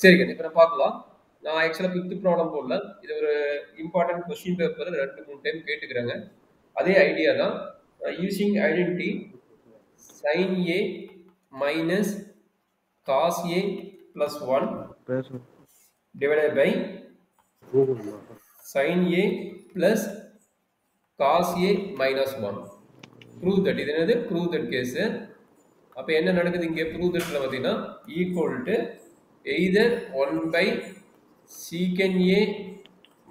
சரி கண்ணு, இப்போ நான் பார்க்கலாம். நான் ஆக்சுவலாக 5th ப்ராப்ளம் போடல. இது ஒரு இம்பார்ட்டன்ட் கொஸ்டின் பேப்பர் 2-3 டைம் கேட்டுக்கிறாங்க. அதே ஐடியா தான். Using identity sin A minus cos A plus 1 divided by sin A plus cos A minus 1. Prove that. இது என்னது? Prove that case. அப்போ என்ன நடக்குது இங்கே? Prove thatல பார்த்தீங்கன்னா equal to either 1 by secant A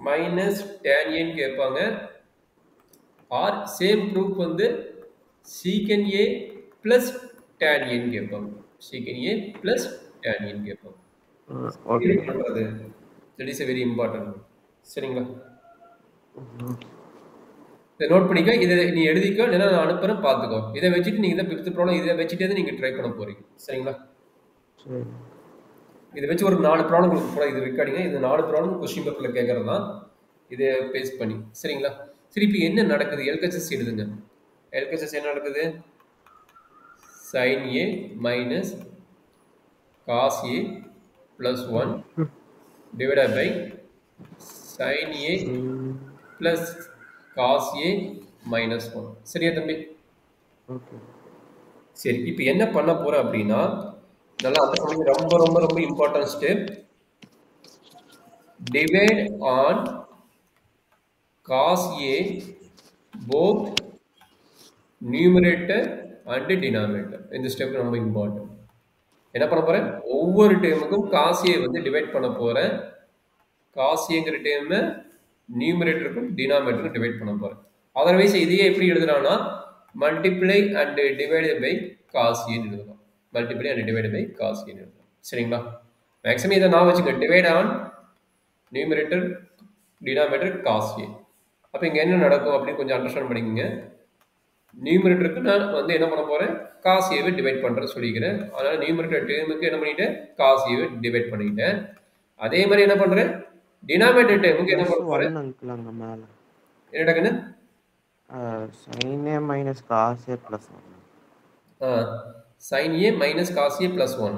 minus tan A ன்னு கேட்பாங்க, R same proof வந்து secant A plus tan A ன்னு கேட்பாங்க. secant A plus tan A ன்னு கேட்பாங்க. ஓகே பண்றது that is a very important. சரிங்களா? இதை நோட் பண்ணிக்க. இதை நீ எழுதிக்கோ, இல்லைன்னா நான் அனுப்புறேன், பார்த்துக்கோ. இதை வச்சுட்டு நீங்க தான் 5th ப்ராப்ளம் இதை வச்சுட்டே நீங்க ட்ரை பண்ண போறீங்க. சரிங்களா? சரி. இதை வச்சு ஒரு 4 ப்ராப்ளம் உங்களுக்கு கூட இது ரெக்கார்டிங்க. இது 4 ப்ராப்ளம் கொஸ்டின் பேப்பரில் கேட்கறது தான், இதை பேஸ் பண்ணி. சரிங்களா? சரி, இப்போ என்ன நடக்குது? எல்கெச்எஸ் எழுதுங்க. எல்கெச்எஸ் என்ன நடக்குது? sin A minus cos A plus 1 divided by sin A plus cos A minus 1. சரியா தம்பி? ஓகே. சரி, இப்போ என்ன பண்ண போறேன் அப்படின்னா, நல்லா அந்த ரொம்ப ரொம்ப ரொம்ப important step. Divide on cos A both numerator and denominator. இந்த ஸ்டெப் ரொம்ப இம்பார்ட்டன்ட். என்ன பண்ண போறேன்? ஒவ்வொரு டேமுக்கும் cos A வந்து டிவைட் பண்ண போறேன். cos Aங்கிற டேம் நியூமரேட்டருக்கும் டினாமினேட்டருக்கும் டிவைட் பண்ண போறேன். அதர்வைஸ் இதையே எப்படி எழுதலாம்னா multiply and divided by cos A ன்னு எழுதலாம். Multiply and divided by cos A ன்னு எழுதலாம். சரிங்களா? மேக்ஸிமம் இதை நான் வச்சுக்க. Divide on numerator denominator cos A. அப்போ இங்கே என்ன நடக்கும் அப்படின்னு கொஞ்சம் அண்டர்ஸ்டாண்ட் பண்ணிக்கோங்க. நியூமரேட்டருக்கு நான் வந்து என்ன பண்ண போறேன்? cos A வை டிவைட் பண்றேன்னு சொல்லிக்கிறேன். அதனால நியூமரேட்டர் டேர்முக்கு என்ன பண்ணிட்டேன்? cos A வை டிவைட் பண்ணிட்டேன். அதே மாதிரி என்ன பண்றேன்? டினாமினேட்டர் டேர்முக்கு என்ன பண்ண போறேன்? அங்க மேல என்ன நடக்குது? sin A minus cos A plus 1. sin A minus cos A plus 1.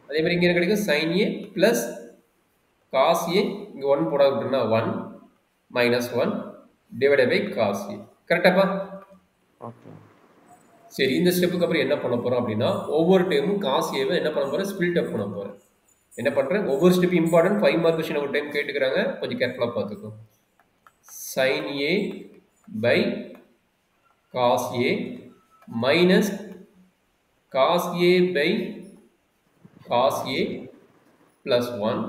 அதே மாதிரி இங்க என்ன கிடைக்கும்? sin A plus cos A, இங்க 1 போட விட்டுனா 1 minus 1 divided by cos A. கரெக்டாப்பா? ஓகே. சரி, இந்த ஸ்டெப்புக்கு அப்புறம் என்ன பண்ண போறோம் அப்படின்னா, ஒவ்வொரு டைமும் cos A வை என்ன பண்ண போறேன்? ஸ்பிளிட் அப் பண்ண போறேன். என்ன பண்றேன்? ஒவ்வொரு ஸ்டெப் இம்பார்ட்டன்ட். 5 மார்க் கொஸ்டின் ஒரு டைம் கேட்டுக்கிறாங்க, கொஞ்சம் கேர்ஃபுல்லா பார்த்துக்கோ. sin A by cos A minus cos A by cos A plus 1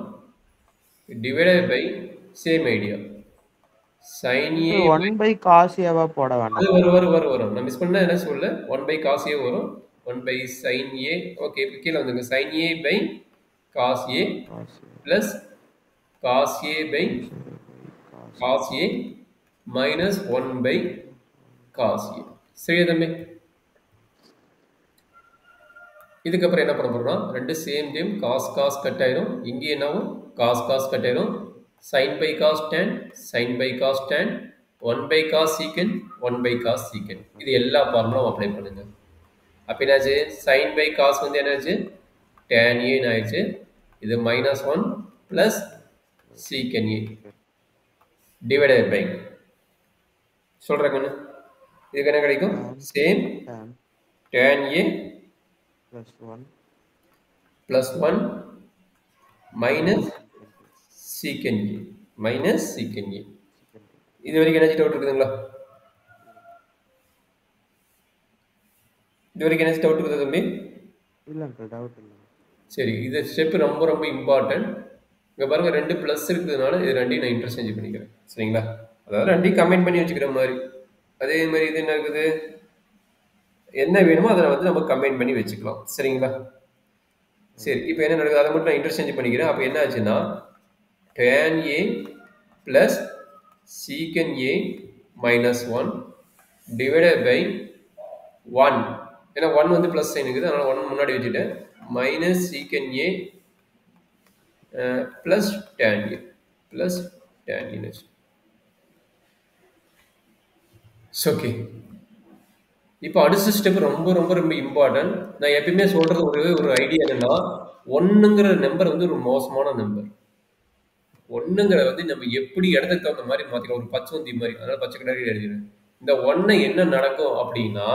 divided by same idea sin A 1 by cos A வா போட வேண்டாம். அது வரும். நான் மிஸ் பண்ணா என்ன சொல்ல? 1 by cos A வரும். 1 by sin A. ஓகே, இப்போ கீழே வந்துங்க. sin A by cos A plus cos A by cos A minus 1 by cos A. சரியா தம்பி? இதுக்கப்புறம் என்ன பண்ண போறோம்னா, ரெண்டு same time cos cos cut ஆயிடும். இங்கே என்னவும் cos cos கட் ஆயிடும். sin by cos tan, sin by cos tan, 1 by cos secant, 1 by cos secant. இது எல்லா ஃபார்முலாவும் அப்ளை பண்ணுங்க. அப்போ என்னாச்சு? sin by cos வந்து என்னாச்சு? tan A ஆயிடுச்சு. இது -1 plus secant A divided by சொல்றேன் கண்ணு. இதுக்கு என்ன கிடைக்கும்? Same tan A plus 1 minus secant A minus secant A. இது வரைக்கும் என்ன டவுட் இருக்குதுங்களா? இது வரைக்கும் என்ன டவுட் இருக்குது தம்பி? இல்ல டவுட் இல்ல. சரி, இது ஸ்டெப் ரொம்ப ரொம்ப இம்பார்ட்டன்ட். இங்க பாருங்க, 2 பிளஸ் இருக்கிறதுனால இது ரெண்டையும் நான் இன்டர்சேஞ்ச் பண்ணிக்கிறேன். சரிங்களா? அதாவது ரெண்டையும் கமெண்ட் பண்ணி வச்சுக்கிற மாதிரி. அதே மாதிரி இது என்ன இருக்குது? என்ன வேணுமோ அதை வந்து நம்ம கம்பைன் பண்ணி வச்சுக்கலாம். சரிங்களா? சரி, இப்போ என்ன நடக்குது? அதை மட்டும் நான் இன்டர்சேஞ்ச் பண்ணிக்கிறேன். அப்போ என்ன ஆச்சுன்னா tan A plus secant A minus 1 divided by 1. ஏன்னா 1 வந்து ப்ளஸ் சைன் இருக்குது, அதனால் 1 முன்னாடி வச்சுட்டேன். Minus secant A plus tan A plus tan A. Okay, இப்போ அடுத்த ஸ்டெப் ரொம்ப ரொம்ப ரொம்ப இம்பார்ட்டன்ட். நான் எப்பயுமே சொல்றது ஒரு ஐடியா என்னன்னா, ஒன்னுங்கிற நம்பர் வந்து ஒரு மோசமான நம்பர். ஒன்னுங்கிறத வந்து நம்ம எப்படி இடத்துக்கு தகுந்த மாதிரி மாத்திக்கலாம். ஒரு பச்சோந்தி மாதிரி. அதனால பச்சை கலரில் எழுதிடுறேன். இந்த ஒன்னை என்ன நடக்கும் அப்படின்னா,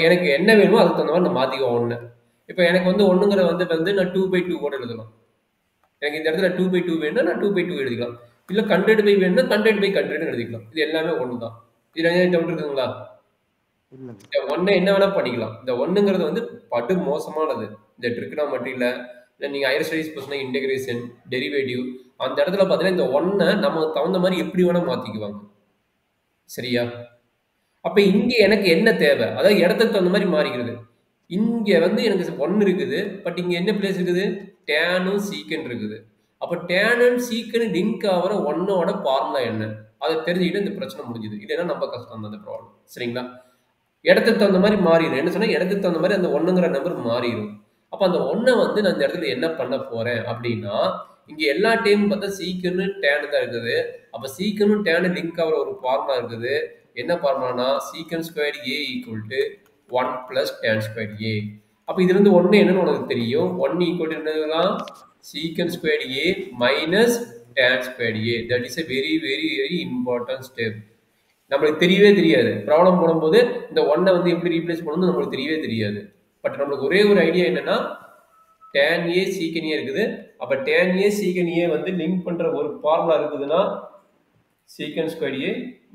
எனக்கு என்ன வேணுமோ அதுக்கு தகுந்த மாதிரி நான் மாத்திக்குவேன் ஒன்னு. இப்போ எனக்கு வந்து ஒன்னுங்கிற வந்து நான் 2/2 கூட எழுதலாம். எனக்கு இந்த இடத்துல 2/2 வேணும்னா நான் 2/2 எழுதிக்கலாம். இல்ல 100/100 வேணும்னா 100/100 எழுதிக்கலாம். இது எல்லாமே ஒன்று தான். இதுல ஏதாவது டவுட் இருக்குங்களா? இல்லைங்க. இந்த ஒன்னை என்ன வேணா பண்ணிக்கலாம். இந்த ஒன்னுங்கிறது வந்து படு மோசமானது. இந்த ட்ரிகனாமெட்ரியில இல்ல நீங்க ஹையர் ஸ்டடீஸ் போச்சுன்னா இன்டெகிரேஷன், டெரிவேட்டிவ் அந்த இடத்துல பார்த்தீங்கன்னா இந்த ஒன்னை நமக்கு தகுந்த மாதிரி எப்படி வேணா மாத்திக்குவாங்க. சரியா? அப்ப இங்க எனக்கு என்ன தேவை? அதாவது இடத்துக்கு தகுந்த மாதிரி மாறிக்கிறது. இங்க வந்து எனக்கு 1 இருக்குது. பட் இங்க என்ன பிளேஸ் இருக்குது? டேனும் சீக்கன் இருக்குது. அப்ப டேனும் சீக்கன் லிங்க் ஆகிற 1ஓட ஃபார்முலா என்ன? அதை தெரிஞ்சுக்கிட்டு இந்த பிரச்சனை முடிஞ்சுது. இல்லைன்னா நம்ம கஷ்டம் தான் அந்த ப்ராப்ளம். சரிங்களா? இடத்துக்கு தகுந்த மாதிரி மாறிடும். என்ன சொன்னா இடத்துக்கு தகுந்த மாதிரி அந்த ஒன்னுங்கிற நம்பர் மாறிடும். அப்ப அந்த ஒன்னை வந்து நான் இந்த இடத்துல என்ன பண்ண போறேன் அப்படின்னா, இங்க எல்லா டைமும் பார்த்தா சீக்கன்னு டேனு தான் இருக்குது. அப்ப சீக்கனும் டேனு லிங்க் ஆகிற ஒரு ஃபார்முலா இருக்குது. என்ன ஃபார்முலானா secant square A equal to 1 plus tan square A. அப்ப இதுல இருந்து ஒன்னு என்னன்னு உனக்கு தெரியும். 1 ஈக்குவல் டு என்னதுலாம் secant square A minus tan square A. That is a very very very important step. நம்மளுக்கு தெரியவே தெரியாது. ப்ராப்ளம் போடும்போது இந்த ஒன்னை வந்து எப்படி ரீப்ளேஸ் பண்ணணும்னு நம்மளுக்கு தெரியவே தெரியாது. பட் நம்மளுக்கு ஒரே ஒரு ஐடியா என்னன்னா tan a சீக்கன் ஏ இருக்குது. அப்ப tan a சீக்கன் ஏ வந்து லிங்க் பண்ற ஒரு ஃபார்முலா இருக்குதுன்னா சீக்கன் square A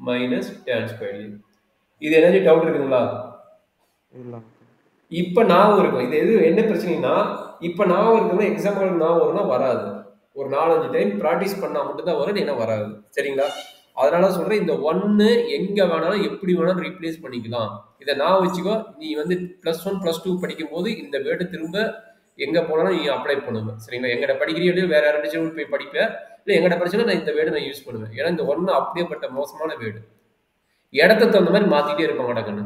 minus tan square ஏ. இது ஏதாச்சும் டவுட் இருக்குங்களா? இல்லைங்க. இப்ப ஞாபகம் இருக்கும். இது எது என்ன பிரச்சனைனா இப்ப ஞாபகம் இருக்குன்னா எக்ஸாம்பிள் ஞாபகம் வரும்னா வராது. ஒரு 4-5 டைம் ப்ராக்டிஸ் பண்ணா மட்டும்தான் வரும். இல்லைன்னா வராது. சரிங்களா? அதனால சொல்றேன் இந்த ஒன்னு எங்க வேணாலும் எப்படி வேணாலும் ரீப்ளேஸ் பண்ணிக்கலாம். இதை நான் வச்சுக்கோ. நீ வந்து +1 +2 படிக்கும் போது இந்த வேர்டு திரும்ப எங்க போனாலும் நீ அப்ளை பண்ணுவேன். சரிங்களா? எங்கட படிக்கிறியோ வேற யாராச்சும் போய் படிப்பேன். இல்லை எங்கட படிச்சா நான் இந்த வேர்டு நான் யூஸ் பண்ணுவேன். ஏன்னா இந்த ஒன்னு அப்படியேப்பட்ட மோசமான வேர்டு. இடத்துக்கு தகுந்த மாதிரி மாத்திட்டே இருப்பாங்க டக்குன்னு.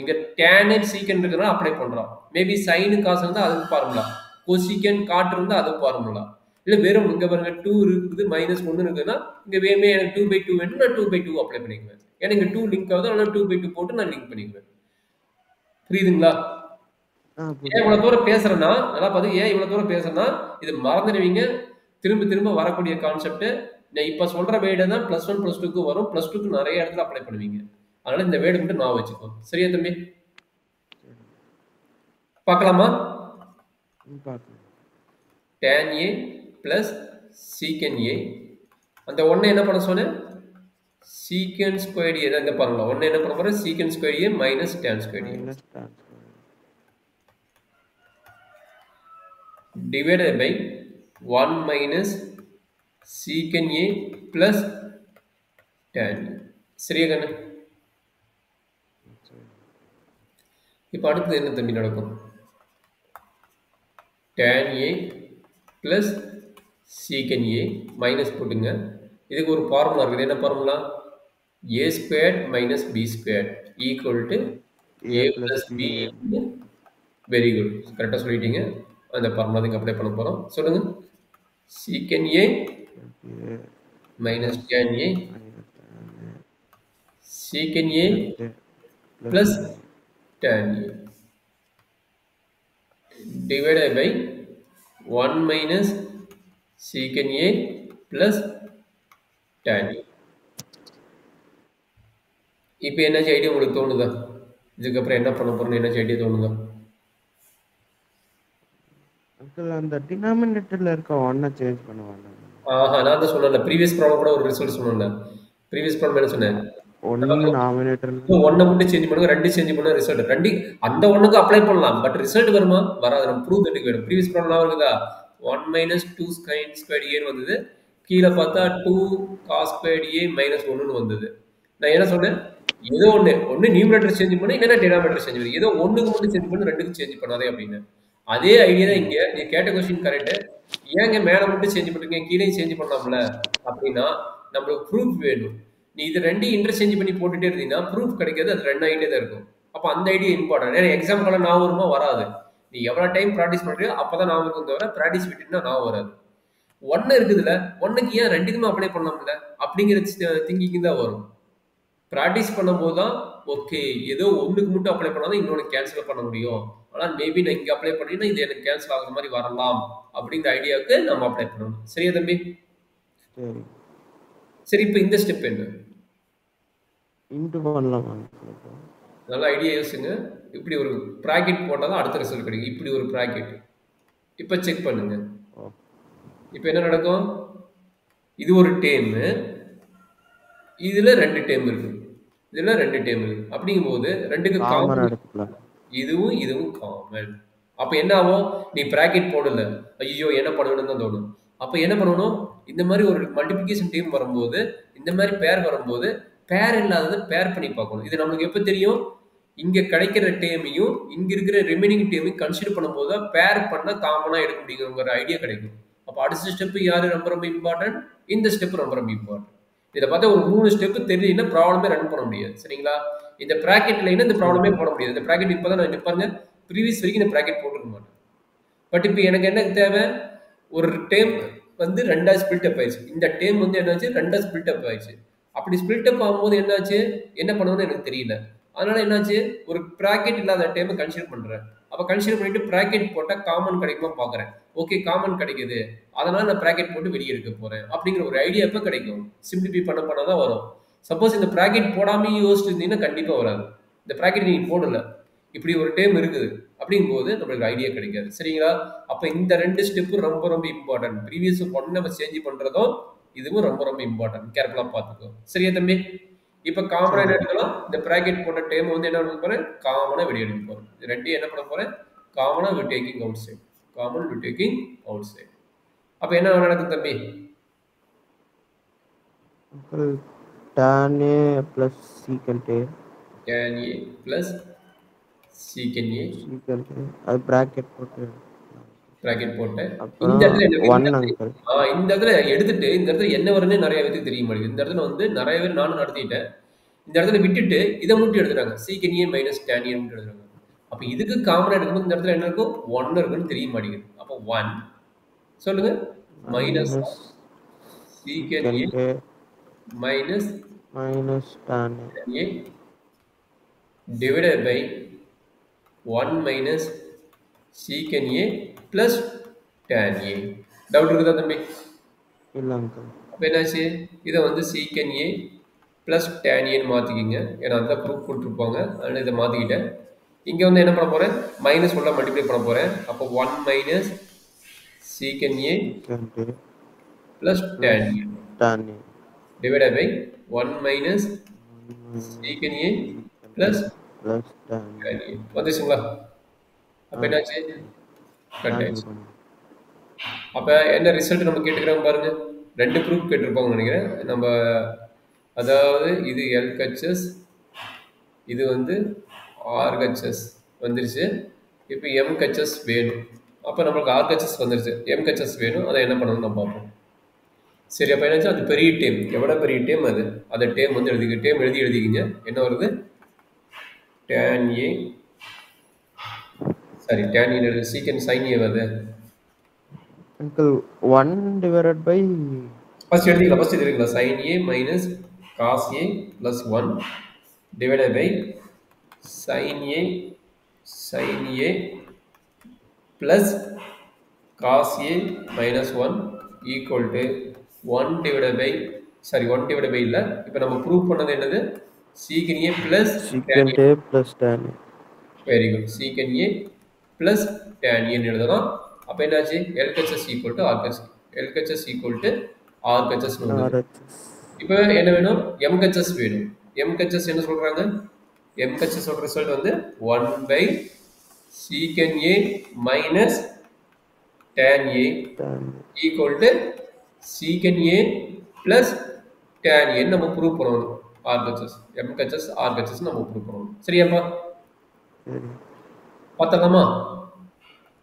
இங்க tan சீக்கன் இருக்கிறதா அப்ளை பண்றோம். மேபி சைனு காசு இருந்தா அதுக்கு ஃபார்முலா. கொசீக்கன் காட் இருந்தா அது ஃபார்முலா. இல்ல வெறும் இங்க பாருங்க 2 இருக்குது -1 இருக்குதுன்னா இங்க வேணுமே எனக்கு 2/2 வேணும் நான் 2/2 அப்ளை பண்ணிக்குவேன். ஏன்னா இங்க 2 லிங்க் ஆகுது அதனால 2/2 போட்டு நான் லிங்க் பண்ணிக்குவேன். புரியுதுங்களா? ஏன் இவ்வளவு தூரம் பேசுறேன்னா நல்லா பார்த்து ஏன் இவ்வளவு தூரம் பேசுறேன்னா இது மறந்துடுவீங்க. திரும்ப திரும்ப வரக்கூடிய கான்செப்ட். நான் இப்ப சொல்ற வேர்டு தான் +1 +2க்கு வரும். +2க்கு நிறைய இடத்துல அப்ளை பண்ணுவீங்க. அதனால இந்த வேர்டு மட்டும் நான் வச்சுக்கோ. சரியா தம்பி? பார்க்கலாமா? tan a plus secant a. அந்த ஒன்னை என்ன பண்ண சொன்னேன்? secant squared a தான் இந்த பாருங்க. ஒன்னை என்ன பண்ண போறேன்? secant squared a minus tan squared a divided by 1 minus secant a plus tan a. சரியா கண்ணு? இப்போ அடுத்து என்ன தம்பி நடக்கும்? tan a plus secant a minus போட்டுங்க. இதுக்கு ஒரு ஃபார்முலா இருக்குது. என்ன formula? a squared minus b squared equal to a plus b. Very good. கரெக்டாக சொல்லிட்டீங்க. அந்த ஃபார்முலா தான் அப்ளை பண்ண போகிறோம். சொல்லுங்க. secant a minus tan a secant a plus tan a divided by 1 minus secant a plus tan a. இப்போ என்னாச்சும் idea உங்களுக்கு தோணுதா? இதுக்கப்புறம் என்ன பண்ண போறோம்னு என்னாச்சும் ஐடியா தோணுதா? அந்த டினாமினேட்டர்ல இருக்க ஒன்னை சேஞ்ச் பண்ணுவாங்க. நான் தான் சொன்னேன்ல ப்ரீவியஸ் ப்ராப்ளம் கூட ஒரு ரிசல்ட் சொன்னேன்ல. ப்ரீவியஸ் ப்ராப்ளம் என்ன சொன்னேன்? ஒன்னை மட்டும் சேஞ்ச் பண்ணுங்க, 2 சேஞ்ச் பண்ணா ரிசல்ட் 2 அந்த ஒன்னுக்கு அப்ளை பண்ணலாம். பட் ரிசல்ட் வருமா? வராது. நம்ம ப்ரூவ் தட்டுக்கு வேணும். ப்ரீவியஸ் ப்ராப்ளம் இருக்குதா? 1 minus 2 sin squared a வந்தது. கீழே பார்த்தா 2 cos squared a minus 1ன்னு வந்தது. நான் என்ன சொன்னேன்? ஏதோ ஒன்று நியூமரேட்டர் சேஞ்ச் பண்ணு, இல்லைன்னா டினாமினேட்டர் சேஞ்ச் பண்ணு. ஏதோ ஒன்றுக்கு மட்டும் சேஞ்ச் பண்ணு, 2க்கு சேஞ்ச் பண்ணாதே அப்படின்னு. அதே ஐடியா தான் இங்கே. நீ கேட்ட கொஸ்டின் கரெக்டு. ஏங்க மேலே மட்டும் சேஞ்ச் பண்ணுறீங்க, கீழே சேஞ்ச் பண்ணலாம்ல அப்படின்னா நம்மளுக்கு ப்ரூஃப் வேணும். நீ இது 2 இன்டர்சேஞ்ச் பண்ணி போட்டுட்டே இருந்தீங்கன்னா ப்ரூஃப் கிடைக்காது. அது 2 ஐடியா தான் இருக்கும். அப்போ அந்த ஐடியா இம்பார்ட்டன்ட். ஏன்னா எக்ஸாம்பிள் நான் வருமா வராது. நீ எவ்வளோ டைம் ப்ராக்டிஸ் பண்ணுறியோ அப்போ தான் நான் இருக்கும் தவிர ப்ராக்டிஸ் விட்டுனா நான் வராது. ஒன்று இருக்குதுல்ல, ஒன்றுக்கு ஏன் 2க்குமே அப்ளை பண்ணலாம்ல அப்படிங்கிற திங்கிங் தான் வரும். ப்ராக்டிஸ் பண்ணும்போது தான் ஓகே ஏதோ ஒன்றுக்கு மட்டும் அப்ளை பண்ணாதான் இன்னொன்று கேன்சல் பண்ண முடியும். ஆனால் மேபி நான் இங்கே அப்ளை பண்ணினா இது எனக்கு கேன்சல் ஆகுற மாதிரி வரலாம் அப்படிங்கிற ஐடியாவுக்கு நம்ம அப்ளை பண்ணணும். சரியா தம்பி? சரி. சரி, இப்போ இந்த ஸ்டெப் என்ன? இன்ட்டு பண்ணலாமா? நல்ல ஐடியா யோசிங்க. இப்படி ஒரு ப்ராக்கெட் போட்டால் தான் அடுத்த ரிசல்ட் கிடைக்கும். இப்படி ஒரு ப்ராக்கெட். இப்போ செக் பண்ணுங்க. இப்போ என்ன நடக்கும்? இது ஒரு டேர்மு, இதுல 2 டேர்ம் இருக்கு, இதுல 2 டேர்ம் இருக்கு. அப்படிங்கும்போது ரெண்டுக்கு காமன் காமன், எடுத்துக்கலாம். இதுவும் இதுவும் காமன். அப்ப என்ன ஆகும்? நீ பிராக்கெட் போடல, ஐயோ என்ன பண்ணணும்னு தான் தோணும். அப்ப என்ன பண்ணணும்? இந்த மாதிரி ஒரு மல்டிபிகேஷன் டீம் வரும்போது, இந்த மாதிரி பேர் வரும்போது பேர் இல்லாததை பேர் பண்ணி பார்க்கணும். இது நம்மளுக்கு எப்ப தெரியும்? இங்க கிடைக்கிற டேமையும் இங்க இருக்கிற ரிமைனிங் டேமையும் கன்சிடர் பண்ணும்போது தான் பேர் பண்ண காமனா எடுக்க முடியுங்கிற ஐடியா கிடைக்கும். அப்ப அடுத்த ஸ்டெப் யாரு ரொம்ப ரொம்ப இம்பார்ட்டன்ட்? இந்த ஸ்டெப் ரொம்ப ரொம்ப இம்பார்ட்டன்ட். இதை பார்த்தா ஒரு 3 ஸ்டெப் தெரியலன்னா ப்ராப்ளமே ரன் பண்ண முடியாது. சரிங்களா? இந்த ப்ராக்கெட் இல்லைன்னா இந்த ப்ராப்ளமே போட முடியாது. இந்த ப்ராக்கெட் இப்பதான் நான் நிப்பாருங்க, ப்ரீவியஸ் வரைக்கும் இந்த ப்ராக்கெட் போட்டுருக்க மாட்டேன். பட் இப்போ எனக்கு என்ன தேவை? ஒரு டேம் வந்து 2ஆ ஸ்பிளிட் அப் ஆயிடுச்சு. இந்த டேம் வந்து என்னாச்சு? 2ஆ ஸ்பிளிட் அப் ஆயிடுச்சு. அப்படி ஸ்பிளிட் அப் ஆகும்போது என்னாச்சு? என்ன பண்ணணும்னு எனக்கு தெரியல. அதனால என்னாச்சு? ஒரு ப்ராக்கெட் இல்லாத டேமை கன்சிடர் பண்றேன். அப்ப கன்சிடர் பண்ணிட்டு ப்ராக்கெட் போட்டா காமன் கிடைக்குமா பாக்குறேன். ஓகே, காமன் கிடைக்குது, அதனால நான் ப்ராக்கெட் போட்டு வெளியே எடுக்க போறேன் அப்படிங்கிற ஒரு ஐடியா எப்ப கிடைக்கும்? சிம்பிளிஃபை பண்ணதான் வரும். சப்போஸ் இந்த ப்ராக்கெட் போடாம யோசிச்சு இருந்தீங்கன்னா கண்டிப்பா வராது. இந்த ப்ராக்கெட் நீங்க போடல, இப்படி ஒரு டேம் இருக்குது அப்படிங்கும்போது நம்மளுக்கு ஐடியா கிடைக்காது. சரிங்களா? அப்ப இந்த 2 ஸ்டெப்பு ரொம்ப ரொம்ப இம்பார்ட்டன்ட். ப்ரீவியஸ் ஒன்னு நம்ம சேஞ்ச் பண்றதும் இதுவும் ரொம்ப ரொம்ப இம்பார்ட்டன்ட். கேர்ஃபுல்லா பார்த்துக்கோ. சரியா தம்பி? இப்ப காமனா என்ன எடுக்கலாம்? இந்த பிராக்கெட் போட்ட டேம் வந்து என்ன பண்ண போறேன்? காமனா வெளியே எடுக்க போறேன். இது ரெண்டையும் என்ன பண்ண போறேன்? காமனா we taking out side. Common we taking out side. அப்ப என்ன நடக்கும் தம்பி? tan a plus secant a. tan a plus secant a. secant a. அது bracket போட்டு பிராக்கெட் போட்டேன். இந்த அப்புறம் இடத்துல என்ன 1 அங்கிள். இந்த இடத்துல எடுத்துட்டு இந்த இடத்துல என்ன வரும்னு நிறைய பேருக்கு தெரிய மாட்டேங்குது. இந்த இடத்துல வந்து நிறைய பேர், நானும் நடத்திட்டேன், இந்த இடத்துல விட்டுட்டு இதை மட்டும் எடுத்துறாங்க. சீக்கன் ஏ மைனஸ் டேன் ஏன்னு எழுதுறாங்க. அப்ப இதுக்கு காமனா எடுக்கும்போது இந்த இடத்துல என்ன இருக்கும்? 1 இருக்குன்னு தெரிய மாட்டேங்குது. அப்போ 1 சொல்லுங்க, மைனஸ் சீக்கன் ஏ minus tan a divided by 1 minus secant a plus tan a. Doubt இருக்குதா தம்பி? இல்ல அங்கிள். அப்ப என்னாச்சு? இதை வந்து secant a plus tan a ன்னு மாத்திக்கிங்க. ஏன்னா அந்த ப்ரூஃப் கொடுத்துருப்பாங்க, அதனால இதை மாத்திக்கிட்டேன். இங்க வந்து என்ன பண்ண போறேன்? மைனஸ் உள்ள மல்டிப்ளை பண்ண போறேன். அப்போ 1 minus secant a plus tan a divided by 1 minus secant a plus tan a. வந்துச்சுங்களா? அப்ப என்னாச்சு? கட் ஆயிடுச்சு. அப்ப என்ன ரிசல்ட் நம்ம கேட்டுக்கிறோம் பாருங்க. 2 ப்ரூஃப் கேட்டிருப்பாங்கன்னு நினைக்கிறேன். நம்ம அதாவது இது LHS, இது வந்து RHS வந்துருச்சு. இப்போ MHS வேணும். அப்ப நம்மளுக்கு RHS வந்துருச்சு, MHS வேணும். அதை என்ன பண்ணணும் நம்ம பார்ப்போம். சரி, அப்ப என்னாச்சு? அது பெரிய டேம். எவ்வளவு பெரிய டேம் அது? அந்த டேம் வந்து எழுதிக்க. டேம் எழுதிக்கிங்க. என்ன வருது? tan a, sorry tan a எழுது. secant sin a வருது. அங்கிள் 1 divided by ஃபர்ஸ்ட் எழுதிக்கலாம். ஃபர்ஸ்ட் எழுதிக்கலாம். sin a minus cos a plus 1 divided by sin a plus cos a minus 1 equal to 1 divided by, sorry 1 divided by இல்ல, இப்போ நம்ம prove பண்ணது என்னது? secant a plus tan a. tan a. Very good. secant a plus tan a ன்னு எழுதலாம். அப்ப என்னாச்சு? LHS equal to RHS. LHS equal to RHS ன்னு வந்து. இப்போ என்ன வேணும்? MHS வேணும். MHS என்ன சொல்றாங்க? MHS ஓட ரிசல்ட் வந்து 1 by secant a minus tan a equal to secant a plus tan a நம்ம ப்ரூவ் பண்ணணும். RHS, MHS, RHS நம்ம ப்ரூவ் பண்ணணும். சரியாப்பா? பார்த்தலாமா?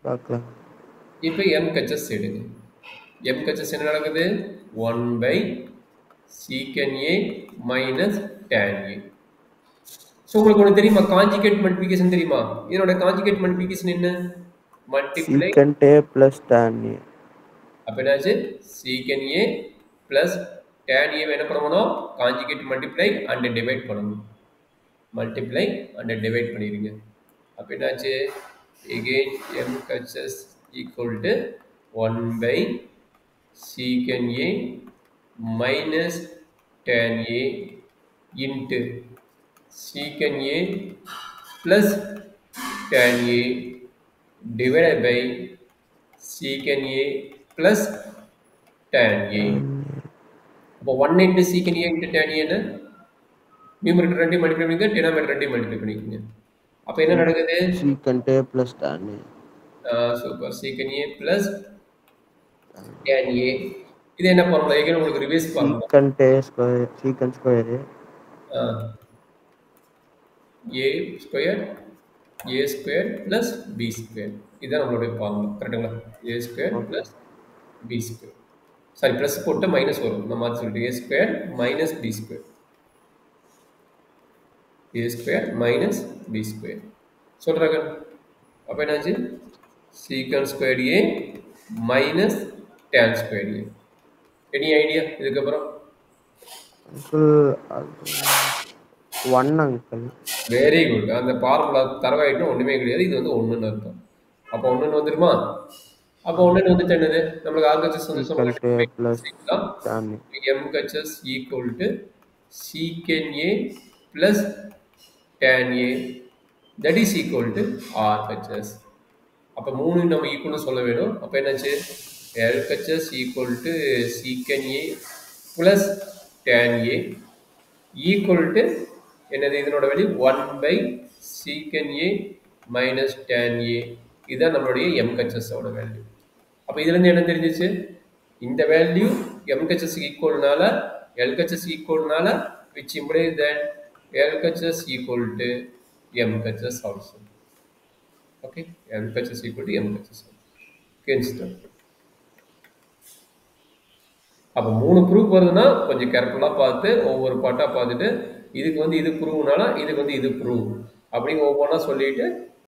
பார்க்கலாம். இப்போ MHS எடுங்க. MHS என்ன நடக்குது? 1 by secant a minus tan a. So உங்களுக்கு ஒன்று தெரியுமா? கான்ஜுகேட் மல்டிப்ளிகேஷன் தெரியுமா? இதனோட கான்ஜுகேட் மல்டிப்ளிகேஷன் என்ன? Multiply secant a plus tan a. அப்ப என்னாச்சு? secant a plus tan a என்ன பண்ணணும்? கான்ஜுகேட் மல்டிப்ளை அண்ட் டிவைட் பண்ணணும். மல்டிப்ளை அண்ட் டிவைட் பண்ணிடுங்க. அப்ப என்னாச்சு? again MHS equal to 1 by secant A minus tan A into secant A plus tan A divided by secant A plus tan A. அப்போ 1 into secant A into tan A என்ன numerator ரெண்டையும் multiply பண்ணிக்க denominator ரெண்டையும் multiply பண்ணிக்கங்க. அப்போ என்ன நடக்குது? secant A plus tan A. Super. secant A plus tan A. இது என்ன ஃபார்முலா? ஏற்கனவே உங்களுக்கு revise formula. secant A square secant square A square A square plus B square. இதுதான் நம்மளுடைய ஃபார்முலா. கரெக்ட்டுங்களா? A square plus B square. Sorry plus போட்டு minus வரும். நம்ம மாதிரி சொல்லிட்டு A square minus B square. A square minus B square. சொல்றாங்க. அப்போ என்னாச்சு? secant square A minus tan square A. Any idea இதுக்கப்புறம்? uncle 1 uncle. Very good. அந்த ஃபார்முலா தரவாயிட்டும் ஒன்றுமே கிடையாது. இது வந்து ஒன்றுன்னு அர்த்தம். அப்போ ஒன்றுன்னு வந்துருமா? அப்போ ஒன்றுன்னு வந்துட்டு என்னது? நம்மளுக்கு RHS வந்து secant A plus tan A. MHS equal to secant A plus tan A that is equal to RHS. அப்போ மூணு நம்ம ஈக்குவல்னு சொல்ல வேணும். அப்போ என்னாச்சு? LHS equal to secant A plus tan A equal to என்னது? இதனோட value 1 by secant A minus tan A. இதுதான் நம்மளுடைய MHS ஓட வேல்யூ. அப்போ இதுலேருந்து என்ன தெரிஞ்சிச்சு? இந்த value MHS ஈக்குவல்னால LHS ஈக்குவல்னால which implies that LHS equal to MHS also. Okay, LHS equal to MHS. Consider. அப்போ மூணு ப்ரூஃப் வருதுன்னா கொஞ்சம் கேர்ஃபுல்லாக பார்த்து ஒவ்வொரு பாட்டாக பார்த்துட்டு இதுக்கு வந்து இது ப்ரூவ்னால இதுக்கு வந்து இது ப்ரூவ் அப்படிங்க ஒவ்வொன்றா சொல்லிட்டு